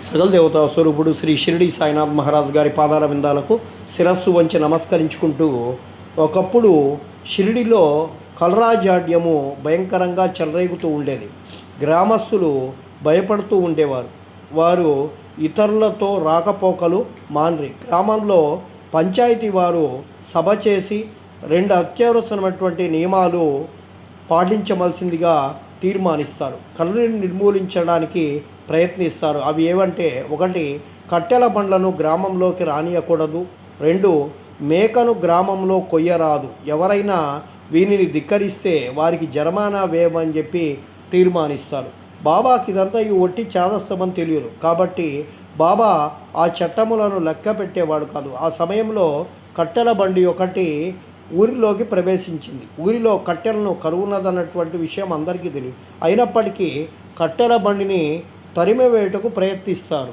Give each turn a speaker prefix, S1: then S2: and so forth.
S1: సకల దేవతా స్వరూపుడు శ్రీ షిరిడి సాయినాథ్ మహారాజ్ గారి పాదాల విందాలకు శిరస్సు వంచి నమస్కరించుకుంటూ, ఒకప్పుడు షిరిడిలో కలరాజాడ్యము భయంకరంగా చెలరేగుతూ ఉండేది. గ్రామస్తులు భయపడుతూ ఉండేవారు. వారు ఇతరులతో రాకపోకలు మాన్రి. గ్రామంలో పంచాయతీ వారు సభ చేసి 2 అత్యవసరమైనటువంటి నియమాలు పాటించవలసిందిగా తీర్మానిస్తారు. కల్లుని నిర్మూలించడానికి ప్రయత్నిస్తారు. అవి ఏవంటే, 1 కట్టెల బండ్లను గ్రామంలోకి రానియకూడదు, 2 మేకను గ్రామంలో కొయ్యరాదు, ఎవరైనా వీనిని ధిక్కరిస్తే వారికి జరిమానా వేయమని చెప్పి తీర్మానిస్తారు. బాబాకి ఇదంతా ఈ ఒట్టి చాదస్తమని తెలియదు కాబట్టి బాబా ఆ చట్టములను లెక్క పెట్టేవాడు కాదు. ఆ సమయంలో కట్టెల బండి ఒకటి ఊరిలోకి ప్రవేశించింది. ఊరిలో కట్టెలను కరువున్నదన్నటువంటి విషయం అందరికీ తెలియదు. అయినప్పటికీ కట్టెల బండిని తరిమివేయుటకు ప్రయత్నిస్తారు.